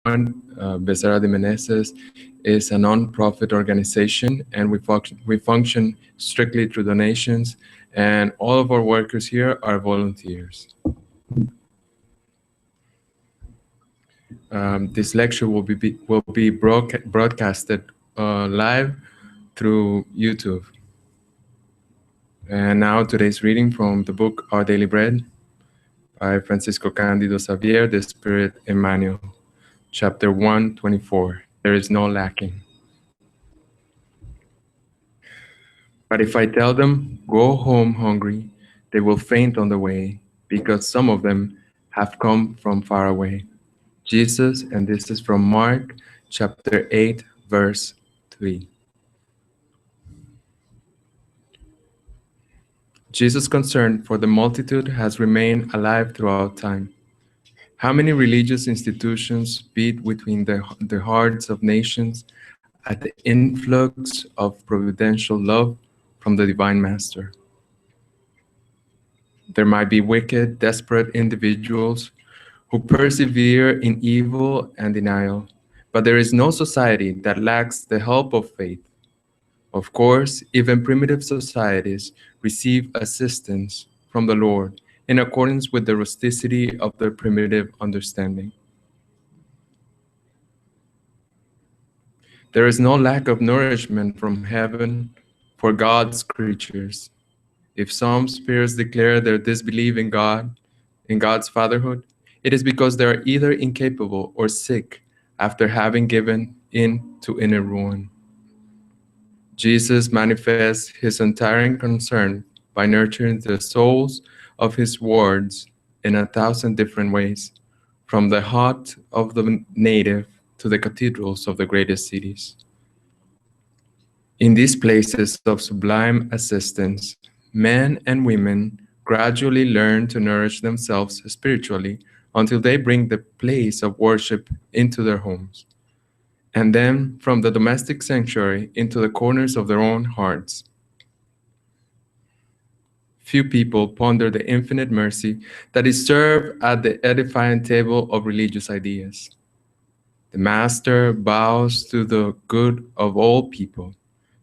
Becerra de Meneses is a non-profit organization, and we function strictly through donations, and all of our workers here are volunteers. This lecture will be broadcasted live through YouTube. And now today's reading from the book Our Daily Bread by Francisco Cándido Xavier, the Spirit Emmanuel, chapter 124. There is no lacking. But if I tell them, go home hungry, they will faint on the way, because some of them have come from far away. Jesus, and this is from Mark chapter 8, verse 3. Jesus' concern for the multitude has remained alive throughout time. How many religious institutions beat between the hearts of nations at the influx of providential love from the Divine Master? There might be wicked, desperate individuals who persevere in evil and denial, but there is no society that lacks the help of faith. Of course, even primitive societies receive assistance from the Lord in accordance with the rusticity of their primitive understanding. There is no lack of nourishment from heaven for God's creatures. If some spirits declare their disbelief in God, in God's fatherhood, it is because they are either incapable or sick after having given in to inner ruin. Jesus manifests his untiring concern by nurturing the souls of his wards in 1,000 different ways, from the hut of the native to the cathedrals of the greatest cities. In these places of sublime assistance, men and women gradually learn to nourish themselves spiritually until they bring the place of worship into their homes, and then from the domestic sanctuary into the corners of their own hearts. Few people ponder the infinite mercy that is served at the edifying table of religious ideas. The Master bows to the good of all people.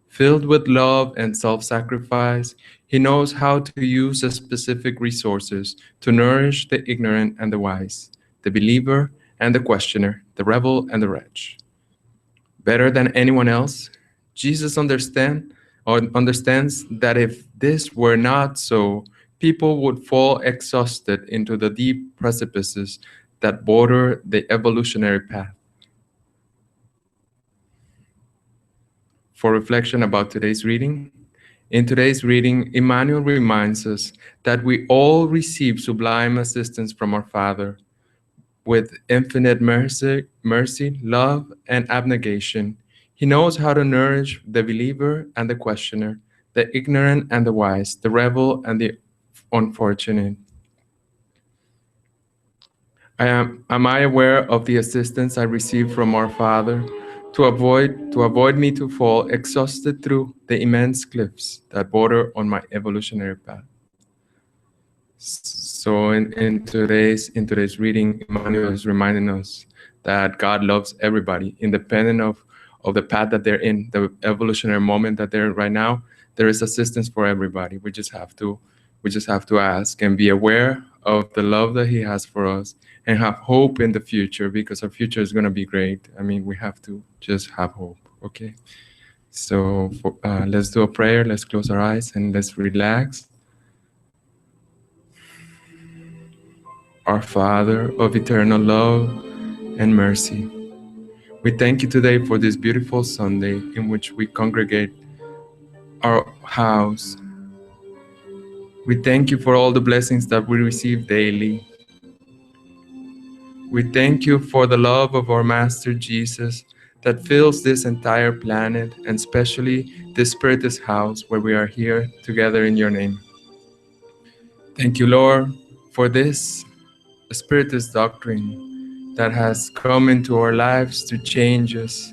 Filled with love and self-sacrifice, he knows how to use the specific resources to nourish the ignorant and the wise, the believer and the questioner, the rebel and the wretch. Better than anyone else, Jesus understands that if this were not so, people would fall exhausted into the deep precipices that border the evolutionary path. For reflection about today's reading, in today's reading, Emmanuel reminds us that we all receive sublime assistance from our Father. With infinite mercy, love, and abnegation, he knows how to nourish the believer and the questioner, the ignorant and the wise, the rebel and the unfortunate. Am I aware of the assistance I receive from our Father to avoid me to fall exhausted through the immense cliffs that border on my evolutionary path? So in today's reading, Emmanuel is reminding us that God loves everybody, independent of the path that they're in, the evolutionary moment that they're in right now. There is assistance for everybody. We just have to ask and be aware of the love that He has for us, and have hope in the future, because our future is going to be great. I mean, we have to just have hope. Okay. So let's do a prayer. Let's close our eyes and let's relax. Our Father of eternal love and mercy, we thank you today for this beautiful Sunday in which we congregate our house. We thank you for all the blessings that we receive daily. We thank you for the love of our Master Jesus that fills this entire planet, and especially this Spiritist house where we are here together in your name. Thank you, Lord, for this Spiritist doctrine that has come into our lives to change us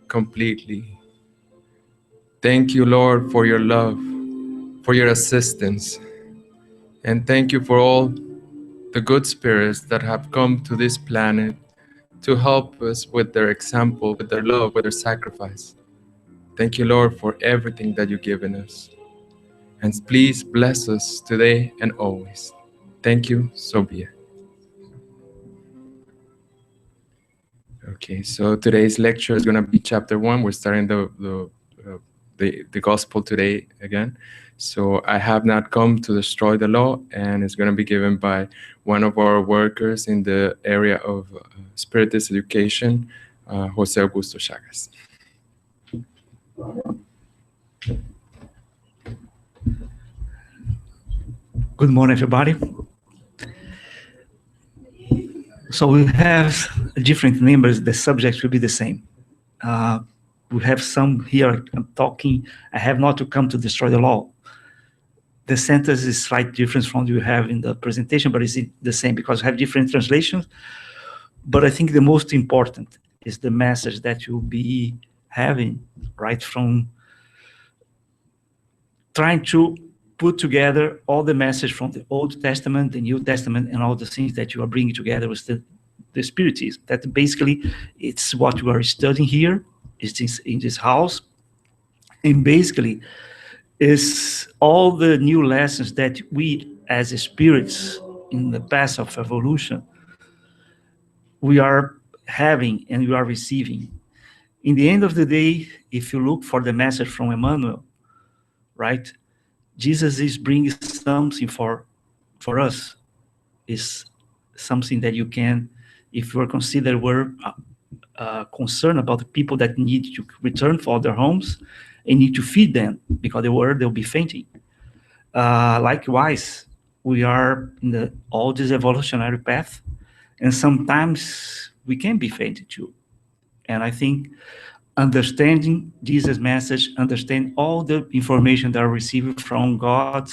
completely. Thank you, Lord, for your love, for your assistance, and thank you for all the good spirits that have come to this planet to help us with their example, with their love, with their sacrifice. Thank you, Lord, for everything that you've given us. And please bless us today and always. Thank you, so be it. Okay, so today's lecture is going to be chapter 1. We're starting the gospel today again. So I have not come to destroy the law, and it's going to be given by one of our workers in the area of Spiritist education, Jose Augusto Chagas. Good morning, everybody. So we have different members. The subject will be the same. We have some here talking, I have not to come to destroy the law. The sentence is slightly different from what you have in the presentation, but it's the same because we have different translations. But I think the most important is the message that you'll be having, right, from trying to put together all the message from the Old Testament, the New Testament, and all the things that you are bringing together with the Spiritism. That basically, it's what you are studying here, it's in this house, and basically, is all the new lessons that we, as spirits in the path of evolution, we are having and we are receiving. In the end of the day, if you look for the message from Emmanuel, right, Jesus is bringing something for us. Is something that you can, if you are considered were concerned about the people that need to return for their homes and need to feed them because they'll be fainting. Likewise, we are in all this evolutionary path, and sometimes we can be fainted too. And I think understanding Jesus' message, understand all the information that are received from God,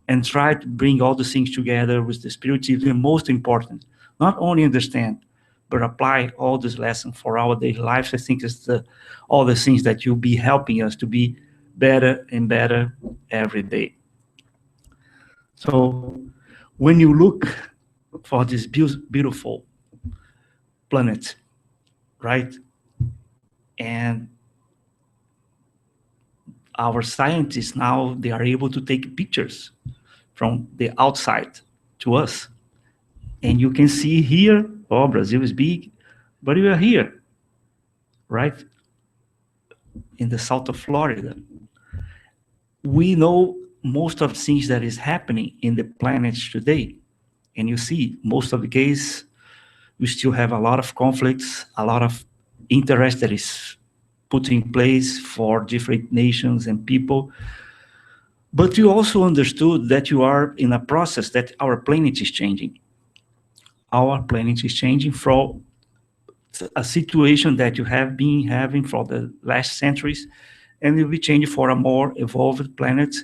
and try to bring all the things together with the Spiritism, most important. Not only understand, but apply all this lesson for our daily lives. I think it's all the things that you'll be helping us to be better and better every day. So when you look for this beautiful planet, right? And our scientists now, they are able to take pictures from the outside to us. And you can see here, oh, Brazil is big, but we are here, right? In the south of Florida. We know most of the things that is happening in the planets today. And you see, most of the case, we still have a lot of conflicts, a lot of interest that is put in place for different nations and people. But you also understood that you are in a process that our planet is changing. Our planet is changing from a situation that you have been having for the last centuries, and will be changing for a more evolved planet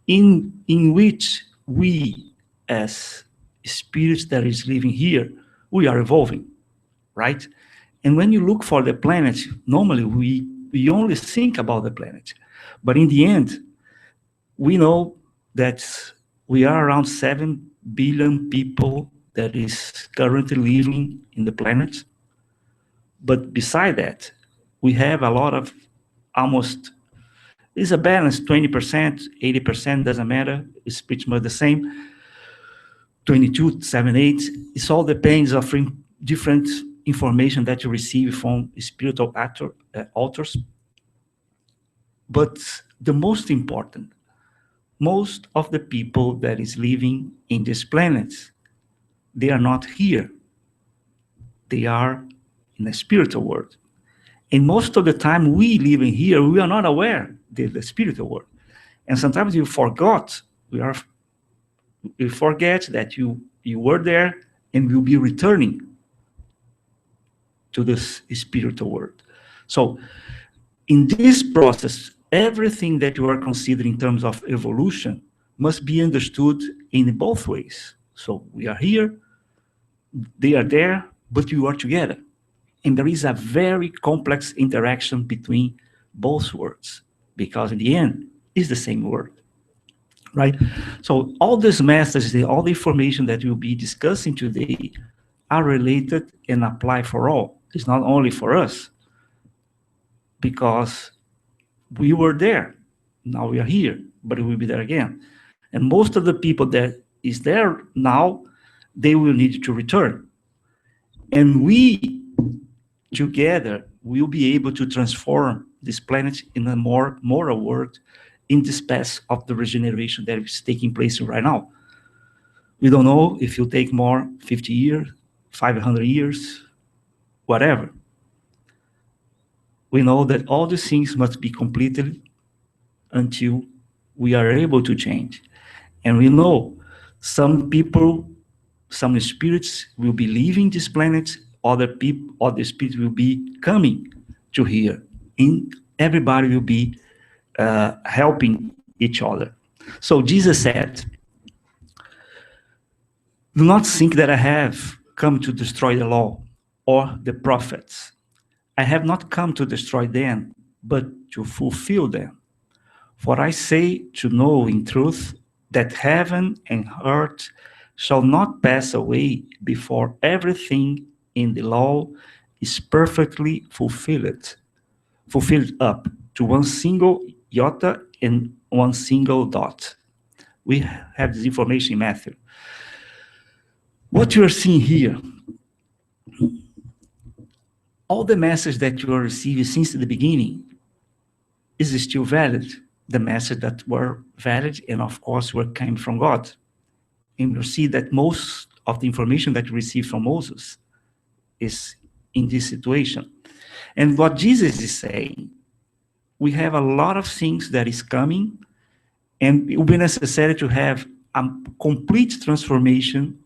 in which we, as spirits that is living here, we are evolving, right? And when you look for the planet, normally we only think about the planet. But in the end, we know that we are around 7 billion people that is currently living in the planet. But beside that, we have a lot of it's a balance, 20%, 80%, doesn't matter. It's pretty much the same. 22, 7, 8. It all depends of different information that you receive from spiritual authors. But the most important, most of the people that is living in this planet, they are not here. They are in the spiritual world. And most of the time we live in here, we are not aware of the spiritual world. And sometimes we forget that you were there and will be returning to this spiritual world. So in this process, everything that you are considering in terms of evolution must be understood in both ways. So we are here, they are there, but we are together. And there is a very complex interaction between both worlds, because in the end, it's the same word, right? So all these messages, all the information that we'll be discussing today, are related and apply for all. It's not only for us, because we were there. Now we are here, but we will be there again. And most of the people that is there now, they will need to return. And we together will be able to transform this planet in a more moral world in this path of the regeneration that is taking place right now. We don't know if it'll take more 50 years, 500 years, whatever. We know that all these things must be completed until we are able to change. And we know some people, some spirits will be leaving this planet, other spirits will be coming to here. And everybody will be helping each other. So Jesus said, do not think that I have come to destroy the law or the prophets. I have not come to destroy them, but to fulfill them. For I say to know in truth that heaven and earth shall not pass away before everything in the law is perfectly fulfilled up to one single iota and one single dot. We have this information in Matthew. What you are seeing here, all the message that you are receiving since the beginning is still valid. The message that were valid and of course were came from God. And you see that most of the information that you receive from Moses is in this situation. And what Jesus is saying, we have a lot of things that is coming, and it will be necessary to have a complete transformation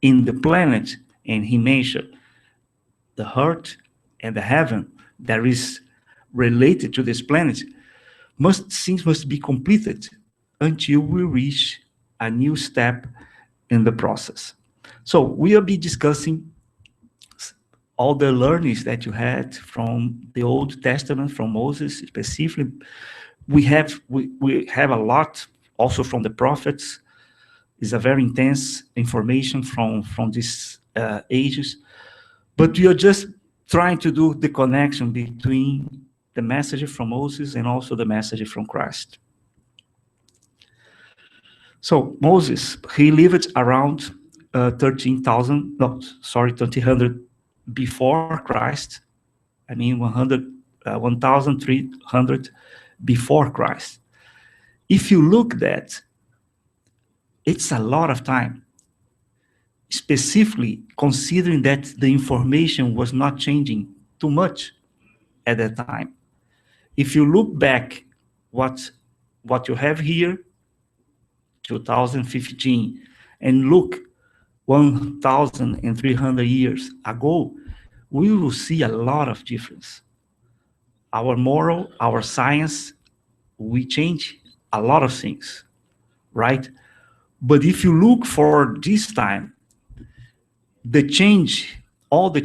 in the planet. And he mentioned the earth and the heaven that is related to this planet. Things must be completed until we reach a new step in the process. So we will be discussing all the learnings that you had from the Old Testament, from Moses specifically. We have a lot also from the prophets. It's a very intense information from these ages. But we are just trying to do the connection between the message from Moses and also the message from Christ. So Moses, he lived around 1300 before Christ. I mean 1,300 before Christ. If you look at, it's a lot of time, specifically considering that the information was not changing too much at that time. If you look back what you have here, 2015, and look 1,300 years ago, we will see a lot of difference. Our moral, our science, we change a lot of things, right? But if you look for this time, all the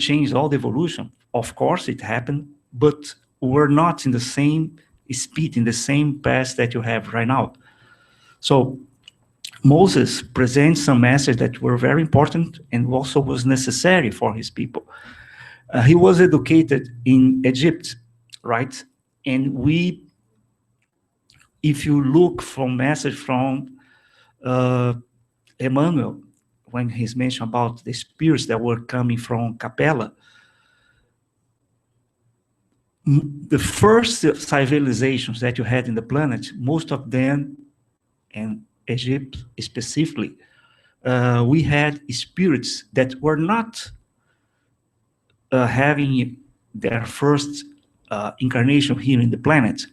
evolution, of course it happened, but we're not in the same speed, in the same path that you have right now. So Moses presents some messages that were very important and also was necessary for his people. He was educated in Egypt, right? And if you look from message from Emmanuel, when he's mentioned about the spirits that were coming from Capella, the first civilizations that you had in the planet, most of them, and Egypt specifically, we had spirits that were not having their first incarnation here in the planet.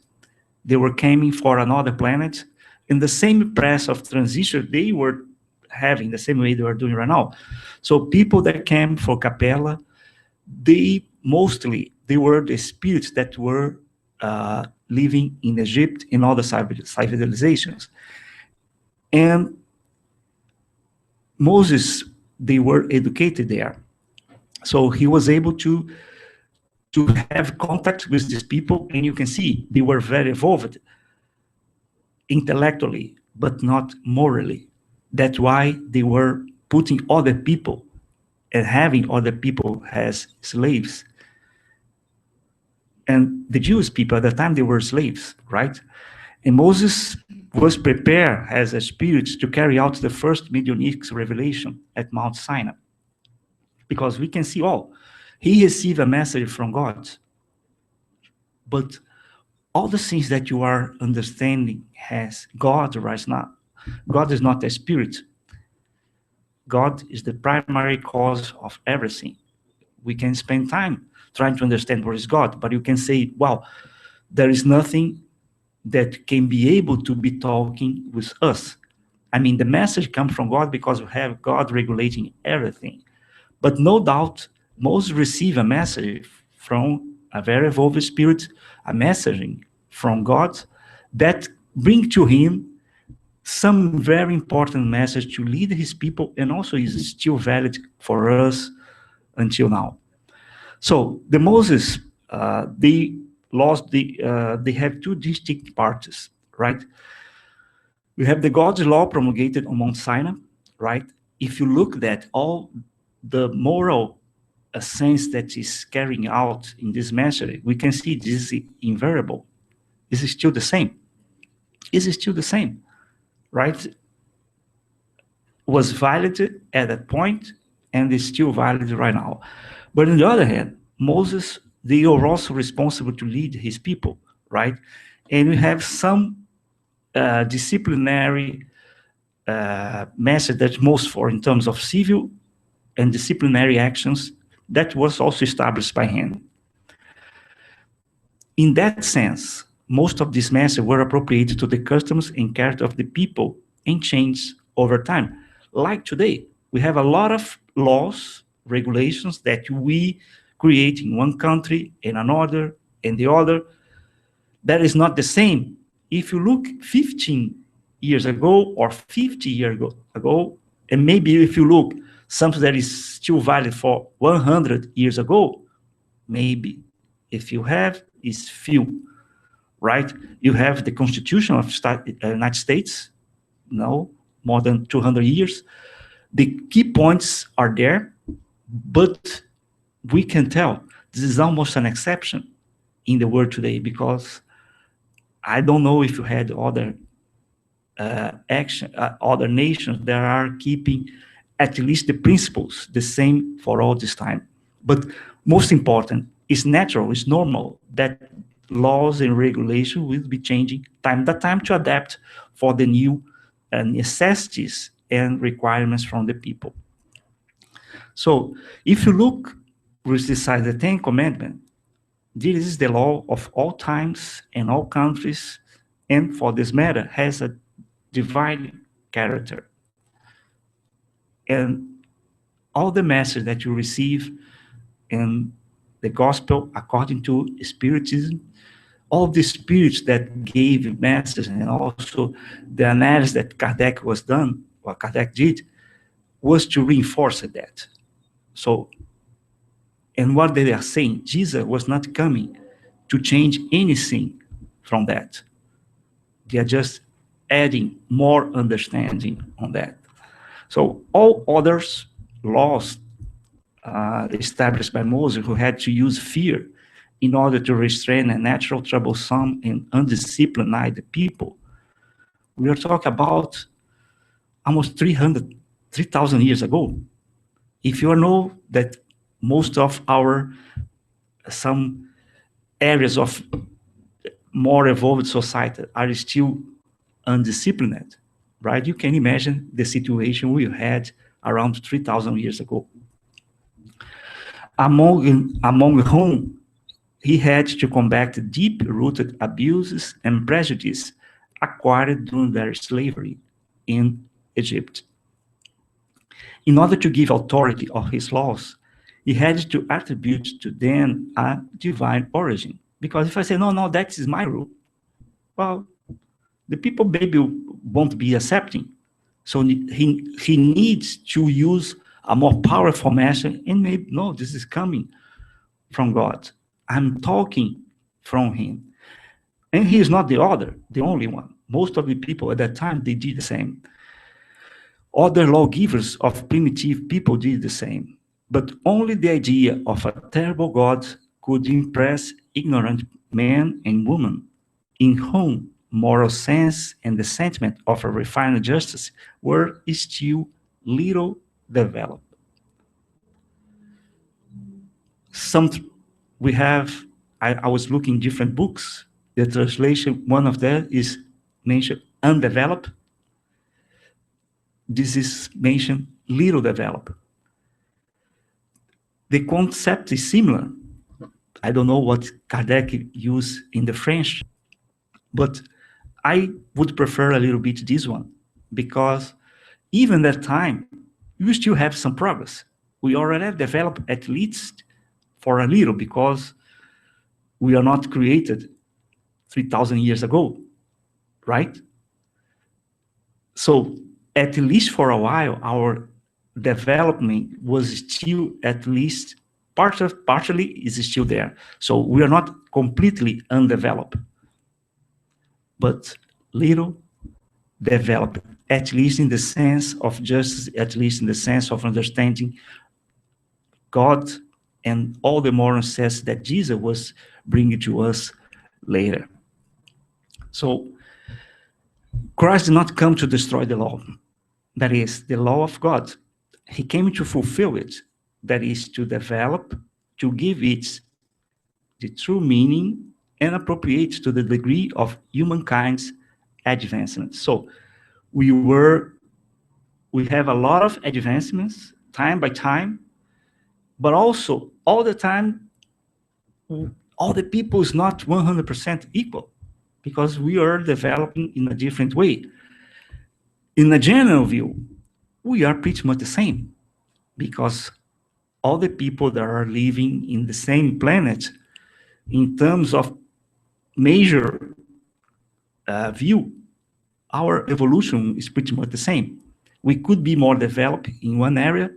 They were coming for another planet. In the same process of transition, they were having the same way they are doing right now. So people that came for Capella, they were the spirits that were living in Egypt in all the civilizations. And Moses, they were educated there. So he was able to have contact with these people, and you can see they were very evolved intellectually, but not morally. That's why they were putting other people and having other people as slaves. And the Jewish people at the time, they were slaves, right? And Moses was prepared as a spirit to carry out the first Midianic revelation at Mount Sinai. Because we can see, he received a message from God. But all the things that you are understanding has God right now. God is not a spirit. God is the primary cause of everything. We can spend time trying to understand what is God, but you can say, wow, there is nothing that can be able to be talking with us. I mean, the message comes from God because we have God regulating everything. But no doubt, Moses received a message from a very evolved spirit, a messaging from God that bring to him some very important message to lead his people, and also is still valid for us until now. So the Moses, they have two distinct parts, right? We have the God's law promulgated on Mount Sinai, right? If you look at all the moral sense that is carrying out in this message, we can see this is invariable. This is still the same. Is still the same, right? Was valid at that point and is still valid right now. But on the other hand, Moses, they are also responsible to lead his people, right? And we have some disciplinary message that's most for in terms of civil and disciplinary actions that was also established by him. In that sense, most of these messages were appropriated to the customs and character of the people and changed over time. Like today, we have a lot of laws, regulations that we create in one country, in another, in the other. That is not the same. If you look 15 years ago or 50 years ago, and maybe if you look something that is still valid for 100 years ago, maybe if you have is few, right? You have the Constitution of the United States, no, more than 200 years. The key points are there, but we can tell this is almost an exception in the world today, because I don't know if you had other other nations that are keeping at least the principles the same for all this time. But most important, it's natural, it's normal that laws and regulation will be changing time to time to adapt for the new necessities and requirements from the people. So if you look with this side, the 10 Commandments, this is the law of all times and all countries, and for this matter, has a divine character. And all the message that you receive in the gospel according to Spiritism, all the spirits that gave messages, and also the analysis that Kardec did, was to reinforce that. So, and what they are saying, Jesus was not coming to change anything from that. They are just adding more understanding on that. So all others laws established by Moses, who had to use fear in order to restrain a natural, troublesome, and undisciplined people, we are talking about almost 3,000 years ago. If you know that most of some areas of more evolved society are still undisciplined, right? You can imagine the situation we had around 3,000 years ago. Among whom he had to combat deep-rooted abuses and prejudice acquired during their slavery in Egypt. In order to give authority of his laws, he had to attribute to them a divine origin. Because if I say, no, that is my rule, well, the people maybe won't be accepting. So he needs to use a more powerful message, and maybe, no, this is coming from God. I'm talking from him. And he is not the only one. Most of the people at that time, they did the same. Other lawgivers of primitive people did the same. But only the idea of a terrible God could impress ignorant men and women in whom moral sense and the sentiment of a refined justice were still little developed. Some we have, I was looking different books. The translation, one of them is mentioned undeveloped. This is mentioned little developed. The concept is similar. I don't know what Kardec used in the French, but I would prefer a little bit this one, because even that time, you still have some progress. We already have developed at least for a little, because we are not created 3,000 years ago, right? So at least for a while, our development was still at least partially is still there. So we are not completely undeveloped, but little developed, at least in the sense of justice, at least in the sense of understanding God and all the moral sense that Jesus was bringing to us later. So Christ did not come to destroy the law. That is, the law of God. He came to fulfill it. That is, to develop, to give it the true meaning and appropriate to the degree of humankind's advancement. So we have a lot of advancements time by time, but also all the time, all the people is not 100% equal, because we are developing in a different way. In a general view, we are pretty much the same, because all the people that are living in the same planet, in terms of major view, our evolution is pretty much the same. We could be more developed in one area,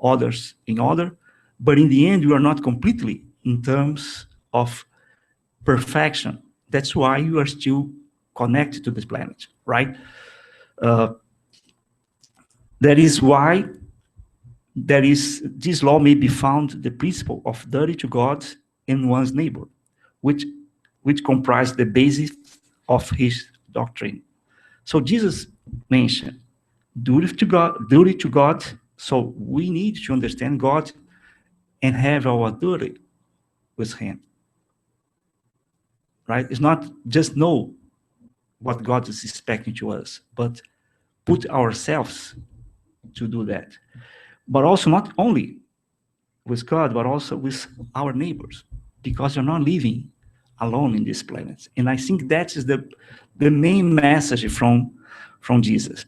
others in other, but in the end, we are not completely in terms of perfection. That's why you are still connected to this planet, right? That is why this law may be found the principle of duty to God and one's neighbor, which comprise the basis of his doctrine. So Jesus mentioned duty to God. So we need to understand God and have our duty with Him. Right? It's not just know what God is expecting to us, but put ourselves to do that. But also not only with God, but also with our neighbors, because you're not living alone in this planet. And I think that is the main message from Jesus.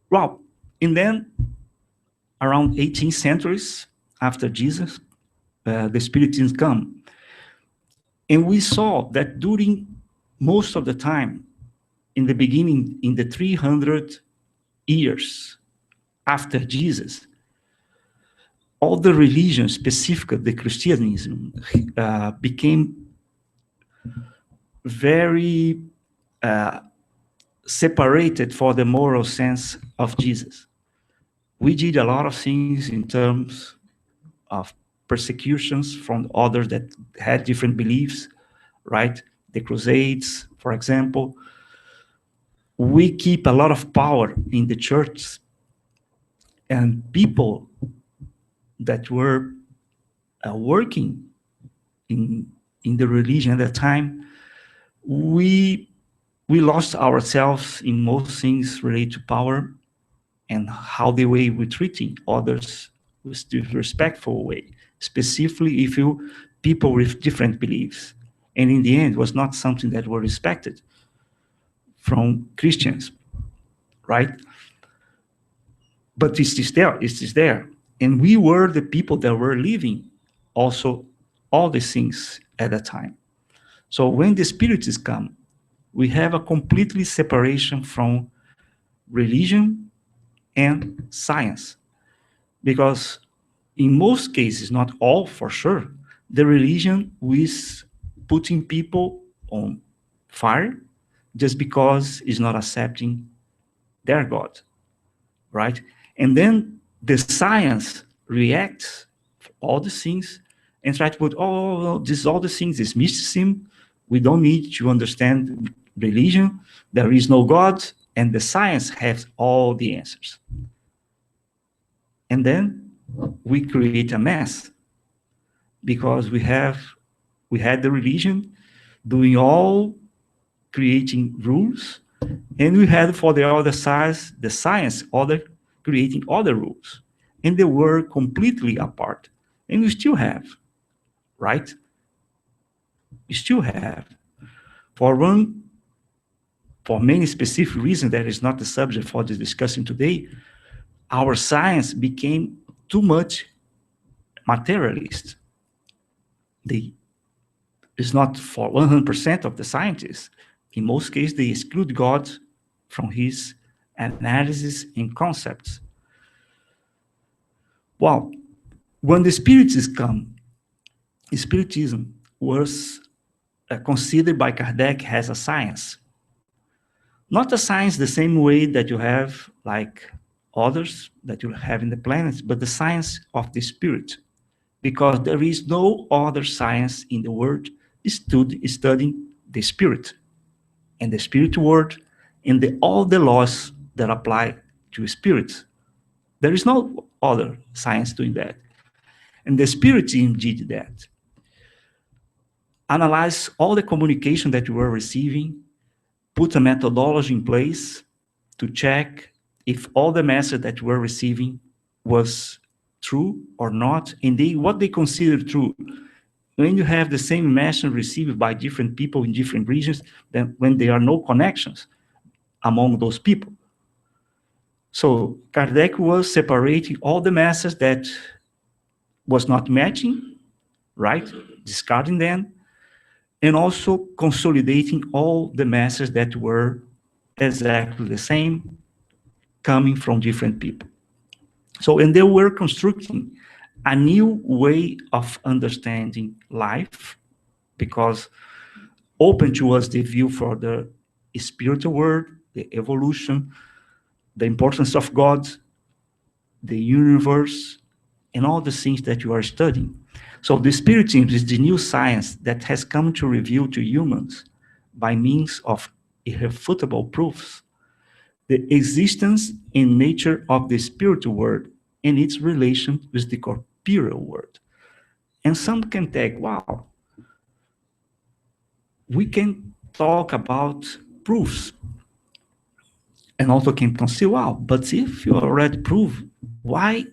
Well, and then around 18 centuries after Jesus, the Spiritists come. And we saw that during most of the time, in the beginning, in the 300 years after Jesus, all the religions, specifically the Christianism, became very separated for the moral sense of Jesus. We did a lot of things in terms of persecutions from others that had different beliefs, right? The Crusades, for example. We keep a lot of power in the church, and people that were working in the religion at that time, we lost ourselves in most things related to power and how the way we're treating others was the respectful way, specifically if you people with different beliefs. And in the end, it was not something that were respected from Christians, right? But it is there. And we were the people that were living also all these things at that time. So when the Spiritists come, we have a completely separation from religion and science. Because in most cases, not all for sure, the religion is putting people on fire just because it's not accepting their God, right? And then the science react all the things and try to put, oh, this all the things is mysticism. We don't need to understand religion. There is no God, and the science has all the answers. And then we create a mess because we had the religion doing all creating rules, and we had for the other side the science other creating other rules, and they were completely apart. And we still have, right? We still have. For one, for many specific reasons that is not the subject for this discussion today, our science became too much materialist. It's not for 100% of the scientists. In most cases, they exclude God from his analysis and concepts. Well, when the Spiritists come, Spiritism was considered by Kardec as a science. Not a science the same way that you have like others that you have in the planets, but the science of the spirit. Because there is no other science in the world studying the spirit and the spirit world and all the laws that apply to spirits. There is no other science doing that. And the spirit team did that. Analyze all the communication that you were receiving, put a methodology in place to check if all the message that you were receiving was true or not, and what they consider true. When you have the same message received by different people in different regions, then when there are no connections among those people. So Kardec was separating all the messages that was not matching, right? Discarding them, and also consolidating all the messages that were exactly the same, coming from different people. So, and they were constructing a new way of understanding life, because open to us the view for the spiritual world, the evolution, the importance of God, the universe, and all the things that you are studying. So the Spiritism is the new science that has come to reveal to humans, by means of irrefutable proofs, the existence and nature of the spiritual world and its relation with the corporeal world. And some can take, wow, we can talk about proofs, and also can consider, wow, but if you already prove, why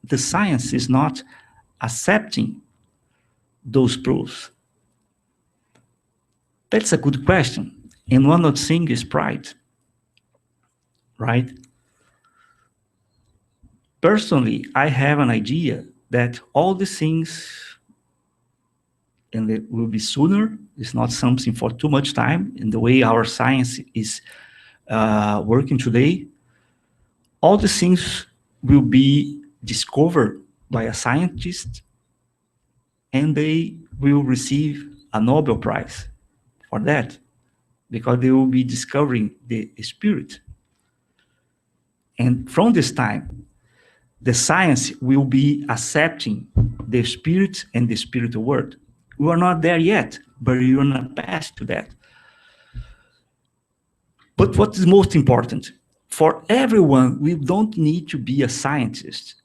the science is not accepting those proofs? That's a good question. And one of the things is pride, right? Personally, I have an idea that all the things, and it will be sooner, it's not something for too much time, in the way our science is working today, all the things will be discovered by a scientist, and they will receive a Nobel Prize for that, because they will be discovering the spirit. And from this time, the science will be accepting the spirit and the spiritual world. We are not there yet, but we are on a path to that. But what is most important, for everyone, we don't need to be a scientist,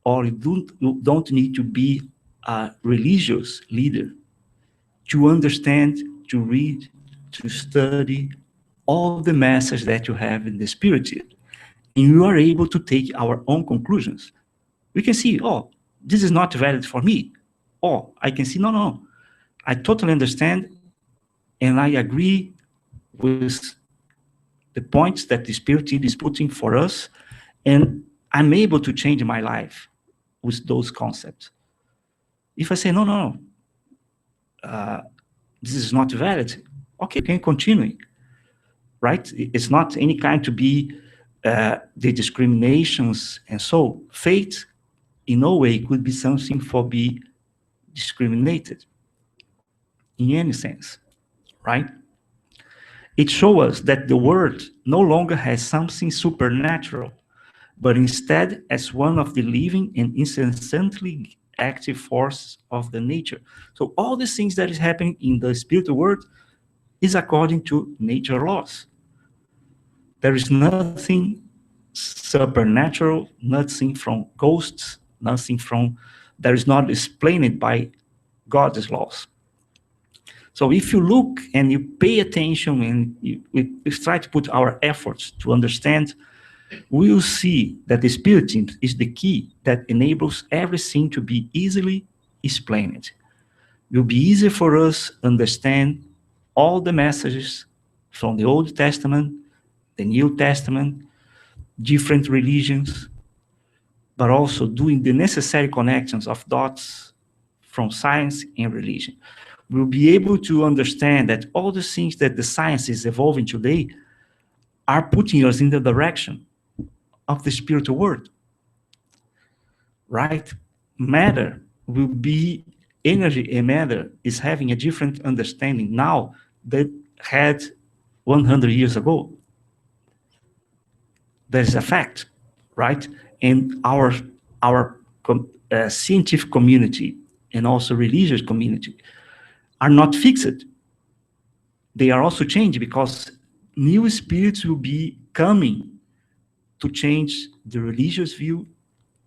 or you don't need to be a religious leader to understand, to read, to study all the messages that you have in the spirit. And you are able to take our own conclusions. We can see, oh, this is not valid for me. Or I can see, no, I totally understand, and I agree with the points that the Spirit is putting for us, and I'm able to change my life with those concepts. If I say, no, this is not valid, okay, we can continue, right? It's not any kind to be the discriminations, and so faith in no way could be something for be discriminated in any sense, right? It shows us that the world no longer has something supernatural, but instead as one of the living and incessantly active forces of the nature. So all these things that is happening in the spiritual world is according to nature laws. There is nothing supernatural, nothing from ghosts, nothing from, that is not explained by God's laws. So if you look and you pay attention and we try to put our efforts to understand, we will see that the spiritism is the key that enables everything to be easily explained. It will be easy for us to understand all the messages from the Old Testament, the New Testament, different religions, but also doing the necessary connections of dots from science and religion. We'll be able to understand that all the things that the science is evolving today are putting us in the direction of the spiritual world, right? Matter will be, energy and matter is having a different understanding now that had 100 years ago. That is a fact, right? And our scientific community and also religious community are not fixed. They are also changing because new spirits will be coming to change the religious view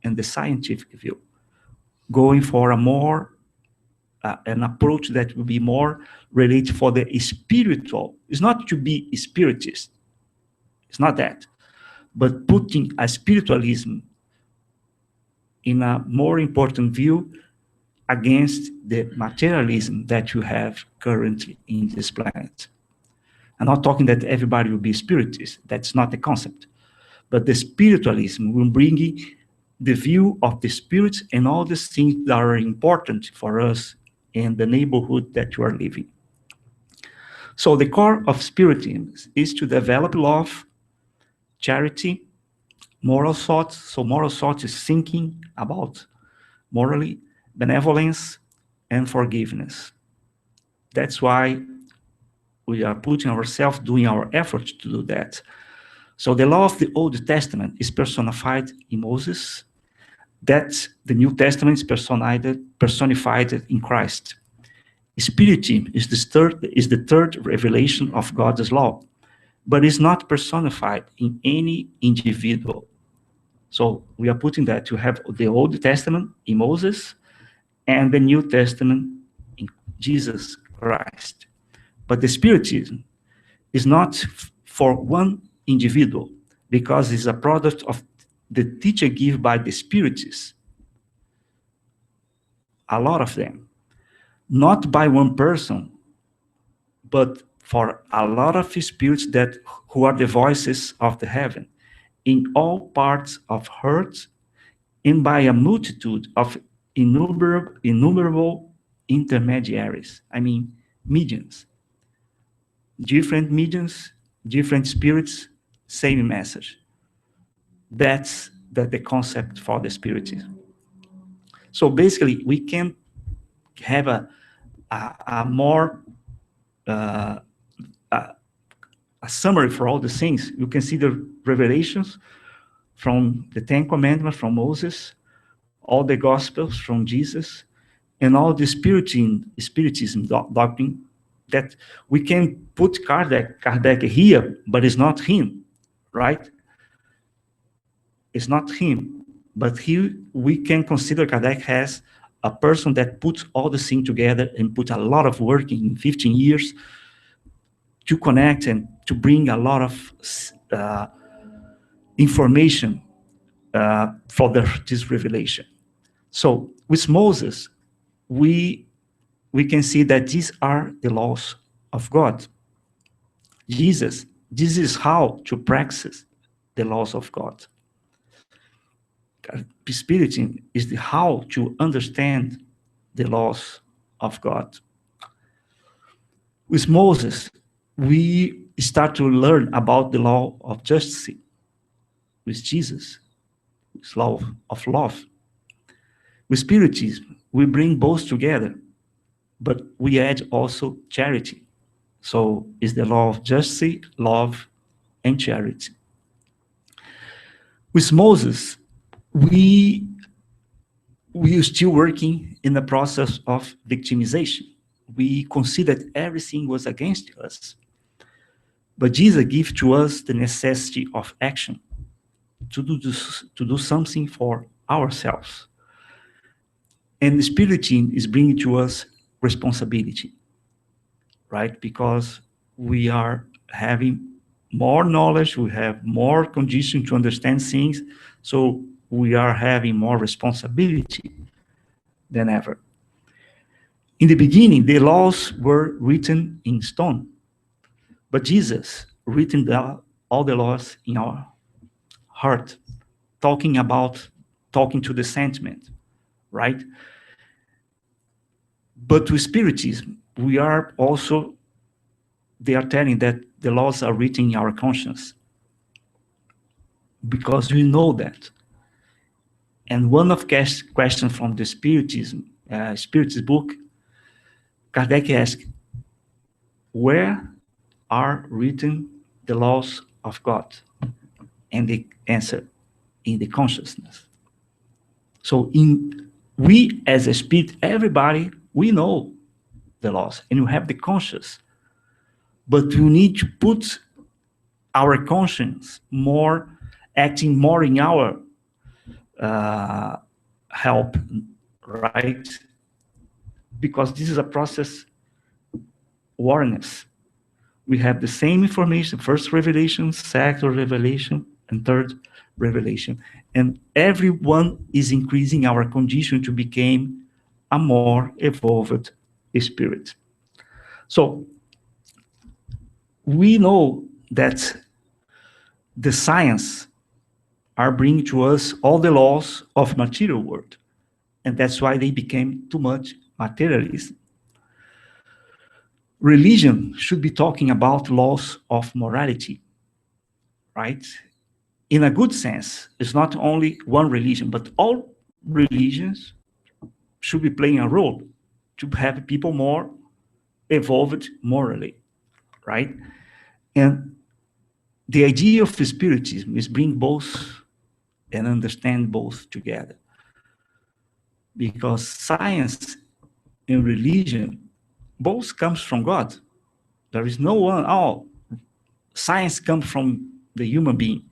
and the scientific view, going for a more an approach that will be more related for the spiritual. It's not to be spiritist. It's not that. But putting a spiritualism in a more important view against the materialism that you have currently in this planet. I'm not talking that everybody will be spiritist. That's not the concept. But the spiritualism will bring the view of the spirits and all these things that are important for us in the neighborhood that you are living. So the core of spiritism is to develop love, charity, moral thoughts. So moral thoughts is thinking about morally, benevolence, and forgiveness. That's why we are putting ourselves, doing our efforts to do that. So the law of the Old Testament is personified in Moses. That the New Testament is personified in Christ. Spiritism is the third revelation of God's law, but is not personified in any individual. So we are putting that to have the Old Testament in Moses and the New Testament in Jesus Christ. But the Spiritism is not for one individual because it's a product of the teaching given by the Spiritists, a lot of them, not by one person, but for a lot of spirits that who are the voices of the heaven in all parts of earth, and by a multitude of innumerable intermediaries. I mean, mediums. Different mediums, different spirits, same message. That's the concept for the spiritism. So basically, we can have a more a summary for all the things. You can see the revelations from the Ten Commandments from Moses, all the Gospels from Jesus, and all the spiritism doctrine that we can put Kardec here, but it's not him, right? It's not him, but we can consider Kardec as a person that puts all the things together and put a lot of work in 15 years to connect and to bring a lot of information for this revelation. So with Moses, we can see that these are the laws of God. Jesus, this is how to practice the laws of God. Spiritism is the how to understand the laws of God. With Moses, we start to learn about the law of justice. With Jesus, it's law of love. With Spiritism, we bring both together, but we add also charity. So it's the law of justice, love, and charity. With Moses, we are still working in the process of victimization. We considered everything was against us. But Jesus gives to us the necessity of action to do something for ourselves. And the spiritualism is bringing to us responsibility, right? Because we are having more knowledge, we have more condition to understand things, so we are having more responsibility than ever. In the beginning, the laws were written in stone, but Jesus written all the laws in our heart, talking to the sentiment, right? But with Spiritism, we are also, they are telling that the laws are written in our conscience, because we know that. And one of questions from the Spiritism book, Kardec asked, where are written the laws of God? And they answer, in the consciousness. So we as a spirit, everybody, we know the laws and you have the conscience, but we need to put our conscience more, acting more in our help, right? Because this is a process, awareness. We have the same information, first revelation, second revelation, and third revelation. And everyone is increasing our condition to become a more evolved spirit. So we know that the science are bringing to us all the laws of material world. And that's why they became too much materialism. Religion should be talking about laws of morality, right? In a good sense, it's not only one religion, but all religions should be playing a role to have people more evolved morally, right? And the idea of spiritism is bring both and understand both together. Because science and religion, both comes from God. There is no one, science comes from the human being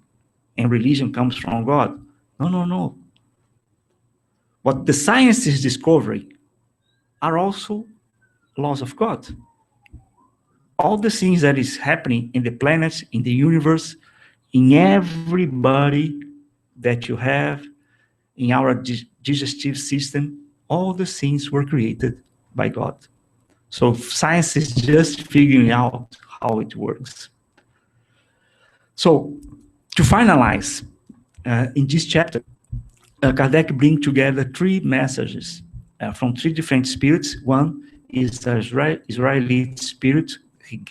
and religion comes from God. No, no, no. What the science is discovering are also laws of God. All the things that is happening in the planet, in the universe, in everybody that you have, in our digestive system, all the things were created by God. So science is just figuring out how it works. So to finalize, in this chapter, Kardec brings together three messages from three different spirits. One is the Israeli spirit. He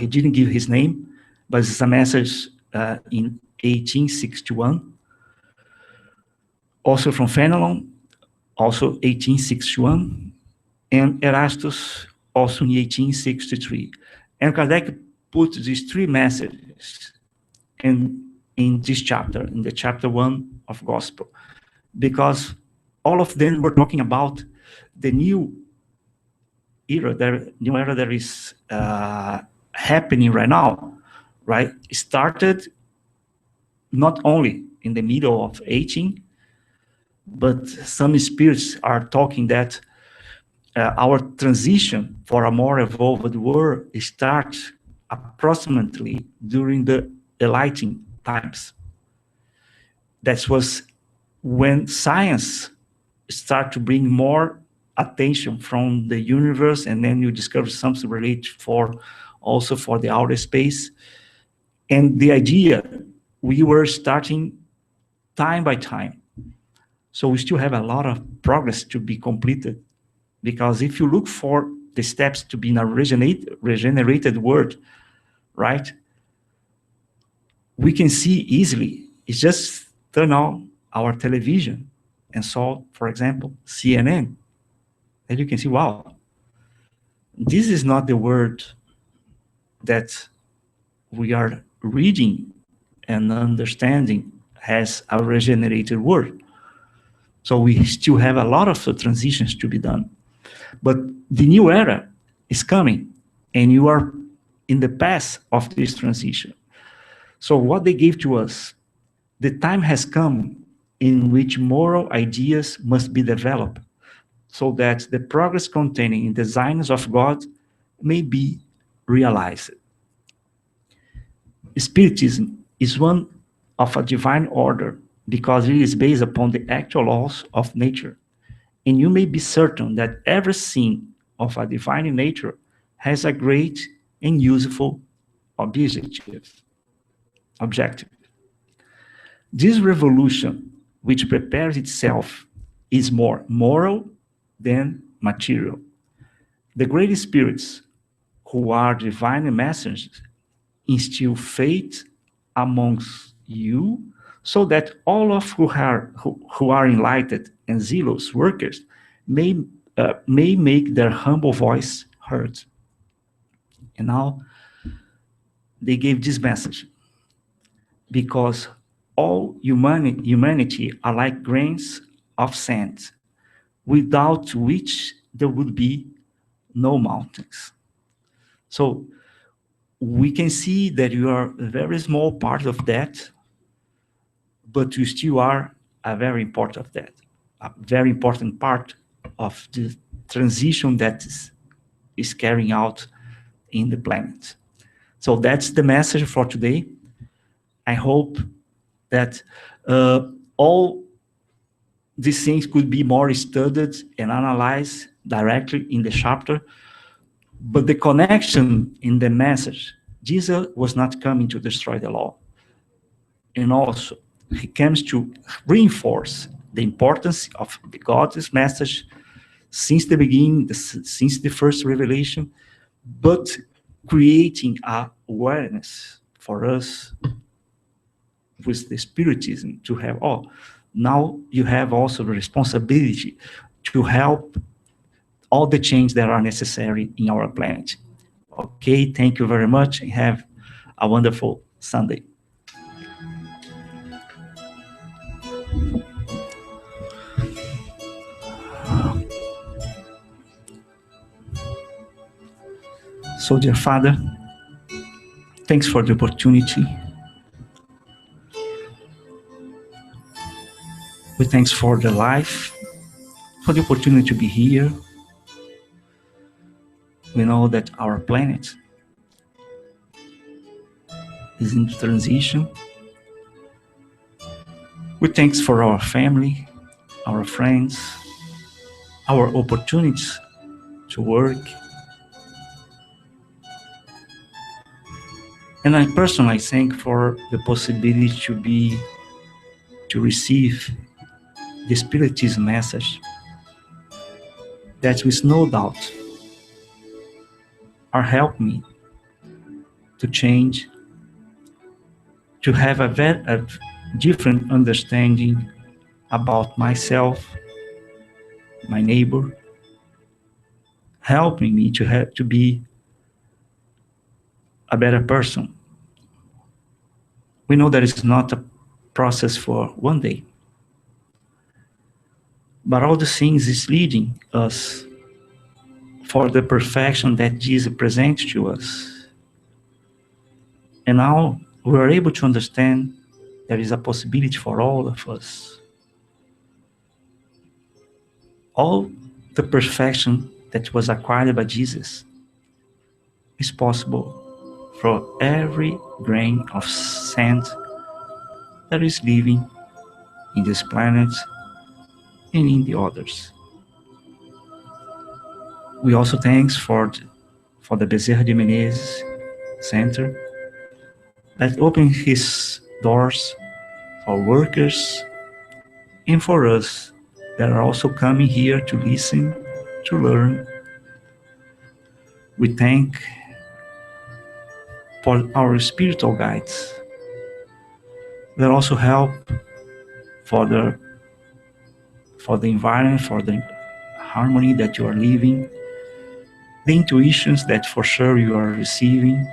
didn't give his name, but it's a message in 1861. Also from Fenelon, also 1861, and Erastus, also in 1863. And Kardec put these three messages in this chapter, in the chapter 1 of Gospel, because all of them were talking about the new era that is happening right now, right? It started not only in the middle of 18, but some spirits are talking that our transition for a more evolved world starts approximately during the enlightened times. That was when science started to bring more attention from the universe, and then you discover something related also for the outer space. And the idea, we were starting time by time. So we still have a lot of progress to be completed, because if you look for the steps to be in a regenerated world, right, we can see easily. It's just turn on our television and saw, for example, CNN, and you can see, wow, this is not the word that we are reading and understanding has a regenerated world. So we still have a lot of transitions to be done. But the new era is coming, and you are in the path of this transition. So what they gave to us, the time has come in which moral ideas must be developed so that the progress containing in designs of God may be realized. Spiritism is one of a divine order because it is based upon the actual laws of nature. And you may be certain that every sin of a divine nature has a great and useful objective. This revolution, which prepares itself, is more moral than material. The great spirits, who are divine messengers, instill faith amongst you, so that all of who are enlightened and zealous workers may make their humble voice heard. And now they gave this message, because all humanity are like grains of sand, without which there would be no mountains. So we can see that you are a very small part of that, but you still are a very important of that, a very important part of the transition that is carrying out in the planet. So that's the message for today. I hope that all these things could be more studied and analyzed directly in the chapter, but the connection in the message, Jesus was not coming to destroy the law. And also, he comes to reinforce the importance of God's message since the beginning, since the first revelation, but creating a awareness for us with the Spiritism to have, now you have also the responsibility to help all the change that are necessary in our planet. Okay, thank you very much, and have a wonderful Sunday. So, dear Father, thanks for the opportunity. We thanks for the life, for the opportunity to be here. We know that our planet is in transition. We thanks for our family, our friends, our opportunities to work. And I personally thank for the possibility to receive the Spiritism message that with no doubt are helping me to change, to have a different understanding about myself, my neighbor, helping me to be a better person. We know that it's not a process for one day, but all the things is leading us for the perfection that Jesus presents to us. And now we are able to understand there is a possibility for all of us. All the perfection that was acquired by Jesus is possible for every grain of sand that is living in this planet and in the others. We also thanks for the Bezerra de Menezes Center that opened his doors for workers and for us that are also coming here to listen, to learn. We thank for our spiritual guides that also help for the environment, for the harmony that you are living, the intuitions that for sure you are receiving.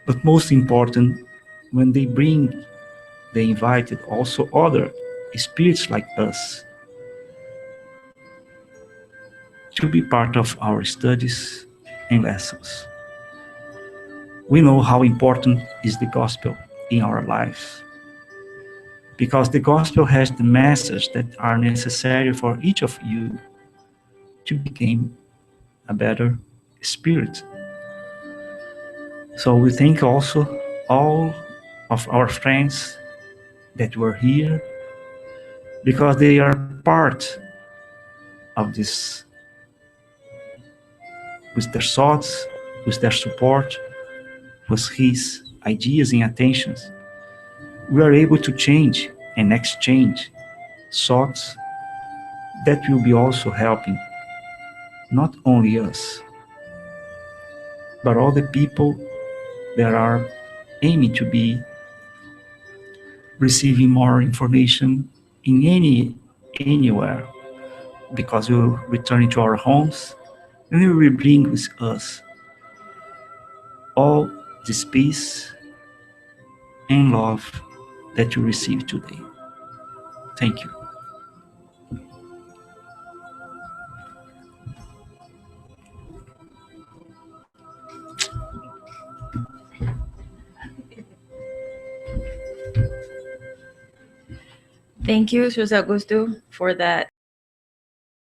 But most important, when they invited also other spirits like us to be part of our studies and lessons. We know how important is the gospel in our lives, because the gospel has the messages that are necessary for each of you to become a better spirit. So we thank also all of our friends that were here, because they are part of this, with their thoughts, with their support, with his ideas and attentions. We are able to change and exchange thoughts that will be also helping not only us, but all the people that are aiming to be receiving more information in anywhere, because we will return to our homes and we will bring with us all this peace and love that you receive today. Thank you. Thank you, Jose Augusto, for that